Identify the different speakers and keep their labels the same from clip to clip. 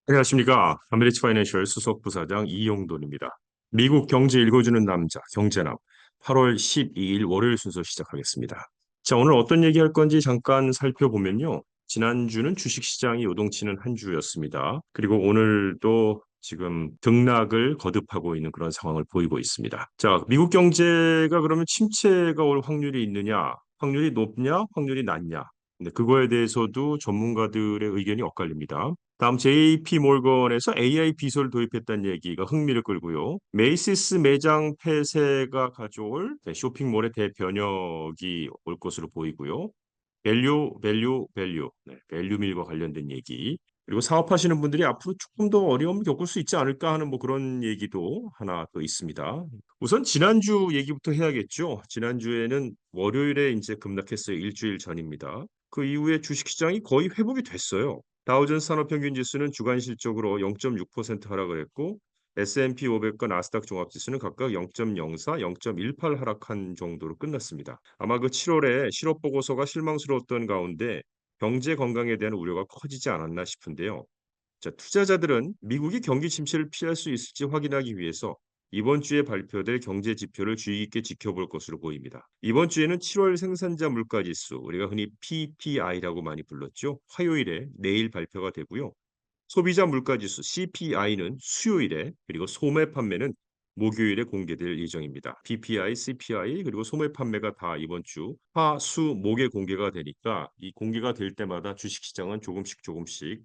Speaker 1: 안녕하십니까. 아메리츠 파이낸셜 수석 부사장 이용돈입니다. 미국 경제 읽어주는 남자, 경제남. 8월 12일 월요일 순서 시작하겠습니다. 자, 오늘 어떤 얘기할 건지 잠깐 살펴보면요. 지난주는 주식시장이 요동치는 한 주였습니다. 그리고 오늘도 지금 등락을 거듭하고 있는 그런 상황을 보이고 있습니다. 자, 미국 경제가 그러면 침체가 올 확률이 있느냐? 확률이 높냐? 확률이 낮냐? 근데 그거에 대해서도 전문가들의 의견이 엇갈립니다. 다음 JP 몰건에서 AI 비서를 도입했다는 얘기가 흥미를 끌고요. 메이시스 매장 폐쇄가 가져올 쇼핑몰의 대변혁이 올 것으로 보이고요. 밸류밀과 관련된 얘기. 그리고 사업하시는 분들이 앞으로 조금 더 어려움을 겪을 수 있지 않을까 하는 뭐 그런 얘기도 하나 더 있습니다. 우선 지난주 얘기부터 해야겠죠. 지난주에는 월요일에 이제 급락했어요. 일주일 전입니다. 그 이후에 주식시장이 거의 회복이 됐어요. 다우존스 산업평균 지수는 주간 실적으로 0.6% 하락을 했고 S&P 500과 나스닥 종합지수는 각각 0.04, 0.18 하락한 정도로 끝났습니다. 아마 그 7월에 실업 보고서가 실망스러웠던 가운데 경제 건강에 대한 우려가 커지지 않았나 싶은데요. 자, 투자자들은 미국이 경기 침체를 피할 수 있을지 확인하기 위해서 이번 주에 발표될 경제 지표를 주의 깊게 지켜볼 것으로 보입니다. 이번 주에는 7월 생산자 물가 지수, 우리가 흔히 PPI라고 많이 불렀죠. 화요일에 내일 발표가 되고요. 소비자 물가지수 CPI는 수요일에 그리고 소매 판매는 목요일에 공개될 예정입니다. PPI, CPI 그리고 소매 판매가 다 이번 주 화, 수, 목에 공개가 되니까 이 공개가 될 때마다 주식시장은 조금씩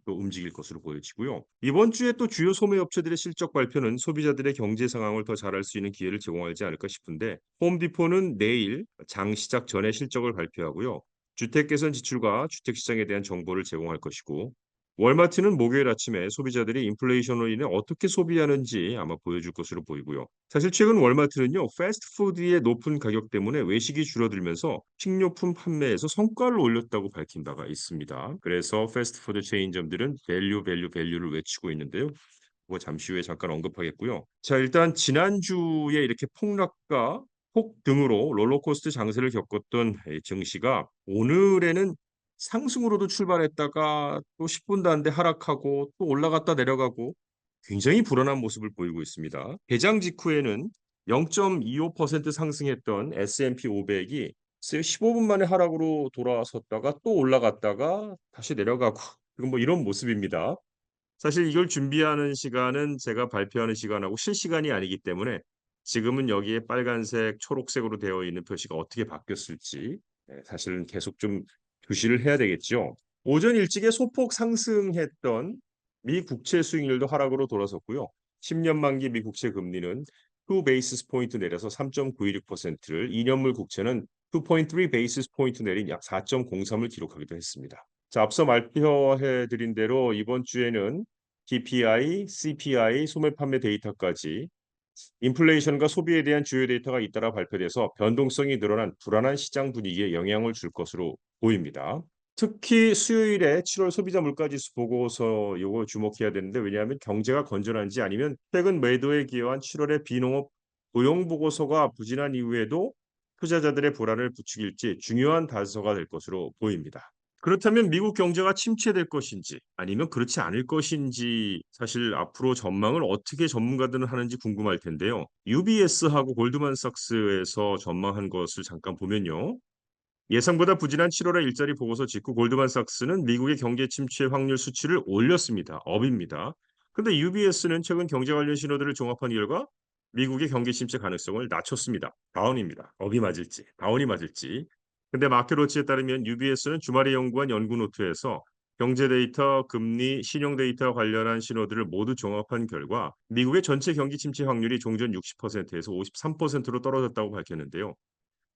Speaker 1: 또 움직일 것으로 보여지고요. 이번 주에 또 주요 소매 업체들의 실적 발표는 소비자들의 경제 상황을 더 잘 알 수 있는 기회를 제공하지 않을까 싶은데 홈디포는 내일 장 시작 전에 실적을 발표하고요. 주택 개선 지출과 주택 시장에 대한 정보를 제공할 것이고 월마트는 목요일 아침에 소비자들이 인플레이션으로 인해 어떻게 소비하는지 아마 보여줄 것으로 보이고요. 사실 최근 월마트는요, 패스트푸드의 높은 가격 때문에 외식이 줄어들면서 식료품 판매에서 성과를 올렸다고 밝힌 바가 있습니다. 그래서 패스트푸드 체인점들은 밸류를 외치고 있는데요. 그거 잠시 후에 잠깐 언급하겠고요. 자, 일단 지난주에 이렇게 폭락과 폭등으로 롤러코스터 장세를 겪었던 증시가 오늘에는 상승으로도 출발했다가 또 10분도 안 돼 하락하고 또 올라갔다 내려가고 굉장히 불안한 모습을 보이고 있습니다. 개장 직후에는 0.25% 상승했던 S&P 500이 15분 만에 하락으로 돌아섰다가 또 올라갔다가 다시 내려가고 뭐 이런 모습입니다. 사실 이걸 준비하는 시간은 제가 발표하는 시간하고 실시간이 아니기 때문에 지금은 여기에 빨간색, 초록색으로 되어 있는 표시가 어떻게 바뀌었을지 사실은 계속 좀 주시를 해야 되겠죠. 오전 일찍에 소폭 상승했던 미 국채 수익률도 하락으로 돌아섰고요. 10년 만기 미 국채 금리는 2 베이시스 포인트 내려서 3.916%를 2년물 국채는 2.3 베이시스 포인트 내린 약 4.03을 기록하기도 했습니다. 자, 앞서 발표해 드린 대로 이번 주에는 PPI, CPI, 소매 판매 데이터까지 인플레이션과 소비에 대한 주요 데이터가 잇따라 발표돼서 변동성이 늘어난 불안한 시장 분위기에 영향을 줄 것으로 보입니다. 특히 수요일에 7월 소비자 물가지수 보고서 요거 주목해야 되는데 왜냐하면 경제가 건전한지 아니면 최근 매도에 기여한 7월의 비농업 고용 보고서가 부진한 이후에도 투자자들의 불안을 부추길지 중요한 단서가 될 것으로 보입니다. 그렇다면 미국 경제가 침체될 것인지 아니면 그렇지 않을 것인지 사실 앞으로 전망을 어떻게 전문가들은 하는지 궁금할 텐데요. UBS하고 골드만삭스에서 전망한 것을 잠깐 보면요. 예상보다 부진한 7월의 일자리 보고서 직후 골드만삭스는 미국의 경제 침체 확률 수치를 올렸습니다. 업입니다. 근데 UBS는 최근 경제 관련 신호들을 종합한 결과 미국의 경기 침체 가능성을 낮췄습니다. 다운입니다. 업이 맞을지, 다운이 맞을지. 근데 마켓워치에 따르면 UBS는 주말에 연구한 연구 노트에서 경제 데이터, 금리, 신용 데이터와 관련한 신호들을 모두 종합한 결과 미국의 전체 경기 침체 확률이 종전 60%에서 53%로 떨어졌다고 밝혔는데요.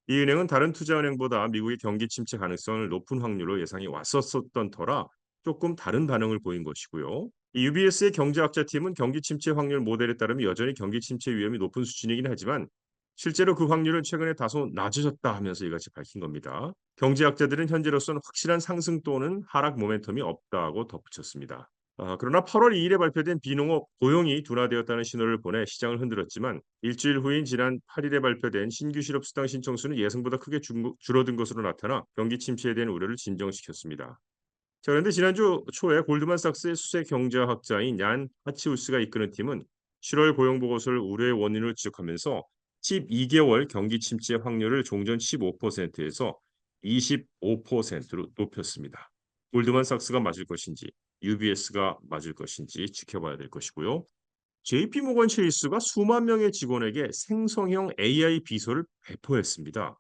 Speaker 1: 이 은행은 다른 투자은행보다 미국의 경기 침체 가능성을 높은 확률로 예상이 왔었던 터라 조금 다른 반응을 보인 것이고요. 이 UBS의 경제학자 팀은 경기 침체 확률 모델에 따르면 여전히 경기 침체 위험이 높은 수준이긴 하지만 실제로 그 확률은 최근에 다소 낮아졌다 하면서 이같이 밝힌 겁니다. 경제학자들은 현재로서는 확실한 상승 또는 하락 모멘텀이 없다고 덧붙였습니다. 그러나 8월 2일에 발표된 비농업 고용이 둔화되었다는 신호를 보내 시장을 흔들었지만 일주일 후인 지난 8일에 발표된 신규 실업 수당 신청수는 예상보다 크게 줄어든 것으로 나타나 경기 침체에 대한 우려를 진정시켰습니다. 자, 그런데 지난주 초에 골드만삭스의 수세 경제학자인 얀 하치우스가 이끄는 팀은 7월 고용 보고서를 우려의 원인으로 지적하면서 12개월 경기 침체 확률을 종전 15%에서 25%로 높였습니다. 골드만삭스가 맞을 것인지 UBS가 맞을 것인지 지켜봐야 될 것이고요. JP모건 체이스가 수만 명의 직원에게 생성형 AI 비서를 배포했습니다.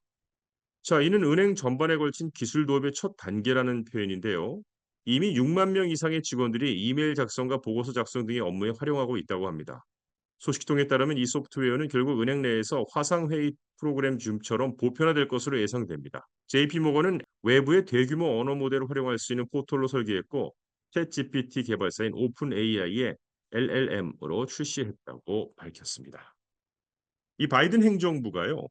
Speaker 1: 자, 이는 은행 전반에 걸친 기술 도입의 첫 단계라는 표현인데요. 이미 6만 명 이상의 직원들이 이메일 작성과 보고서 작성 등의 업무에 활용하고 있다고 합니다. 소식통에 따르면 이 소프트웨어는 결국 은행 내에서 화상회의 프로그램 줌처럼 보편화될 것으로 예상됩니다. JP모건은 외부의 대규모 언어 모델을 활용할 수 있는 포털로 설계했고, 챗GPT 개발사인 오픈AI의 LLM으로 출시했다고 밝혔습니다. 이 바이든 행정부가요,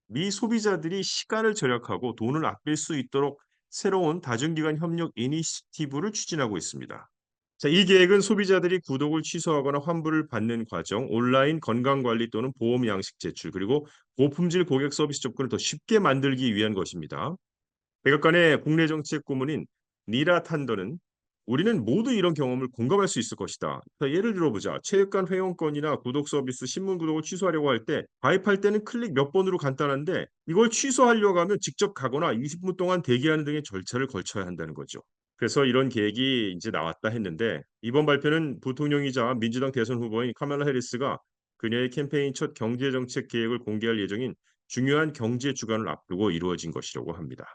Speaker 1: 미 소비자들이 시간을 절약하고 돈을 아낄 수 있도록 새로운 다중기관 협력 이니시티브를 추진하고 있습니다. 자, 이 계획은 소비자들이 구독을 취소하거나 환불을 받는 과정, 온라인 건강관리 또는 보험 양식 제출, 그리고 고품질 고객 서비스 접근을 더 쉽게 만들기 위한 것입니다. 백악관의 국내 정책 고문인 니라 탄더는 "우리는 모두 이런 경험을 공감할 수 있을 것이다." 자, 예를 들어보자. 체육관 회원권이나 구독 서비스, 신문 구독을 취소하려고 할 때 가입할 때는 클릭 몇 번으로 간단한데 이걸 취소하려고 하면 직접 가거나 20분 동안 대기하는 등의 절차를 거쳐야 한다는 거죠. 그래서 이런 계획이 이제 나왔다 했는데 이번 발표는 부통령이자 민주당 대선 후보인 카말라 해리스가 그녀의 캠페인 첫 경제 정책 계획을 공개할 예정인 중요한 경제 주간을 앞두고 이루어진 것이라고 합니다.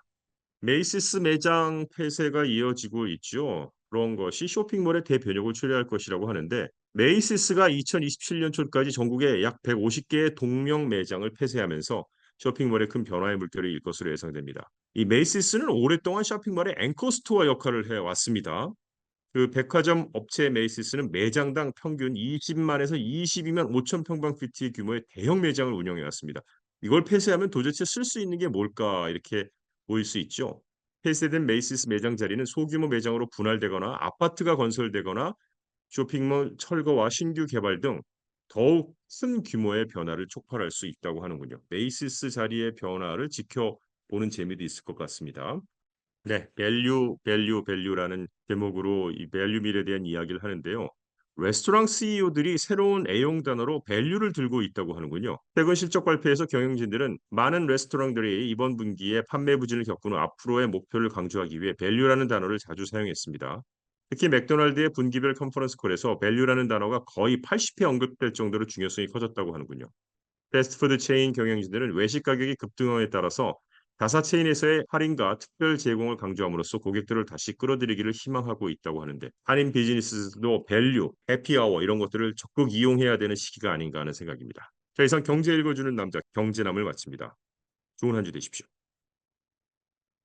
Speaker 1: 메이시스 매장 폐쇄가 이어지고 있죠. 그런 것이 쇼핑몰의 대변혁을 초래할 것이라고 하는데 메이시스가 2027년 초까지 전국에 약 150개의 동명 매장을 폐쇄하면서 쇼핑몰에 큰 변화의 물결이 일 것으로 예상됩니다. 이 메이시스는 오랫동안 쇼핑몰의 앵커 스토어 역할을 해왔습니다. 그 백화점 업체 메이시스는 매장당 평균 20만에서 22만 5천 평방피트 규모의 대형 매장을 운영해 왔습니다. 이걸 폐쇄하면 도대체 쓸 수 있는 게 뭘까 이렇게 보일 수 있죠. 폐쇄된 메이시스 매장 자리는 소규모 매장으로 분할되거나 아파트가 건설되거나 쇼핑몰 철거와 신규 개발 등 더욱 큰 규모의 변화를 촉발할 수 있다고 하는군요. 메이시스 자리의 변화를 지켜보는 재미도 있을 것 같습니다. 네. 밸류라는 제목으로 이 밸류밀에 대한 이야기를 하는데요. 레스토랑 CEO들이 새로운 애용 단어로 밸류를 들고 있다고 하는군요. 최근 실적 발표에서 경영진들은 많은 레스토랑들이 이번 분기에 판매 부진을 겪은 후 앞으로의 목표를 강조하기 위해 밸류라는 단어를 자주 사용했습니다. 특히 맥도날드의 분기별 컨퍼런스 콜에서 밸류라는 단어가 거의 80회 언급될 정도로 중요성이 커졌다고 하는군요. 패스트푸드 체인 경영진들은 외식 가격이 급등함에 따라서 자사 체인에서의 할인과 특별 제공을 강조함으로써 고객들을 다시 끌어들이기를 희망하고 있다고 하는데 한인 비즈니스도 밸류, 해피아워 이런 것들을 적극 이용해야 되는 시기가 아닌가 하는 생각입니다. 자, 이상 경제 읽어주는 남자 경제남을 마칩니다. 좋은 한 주 되십시오.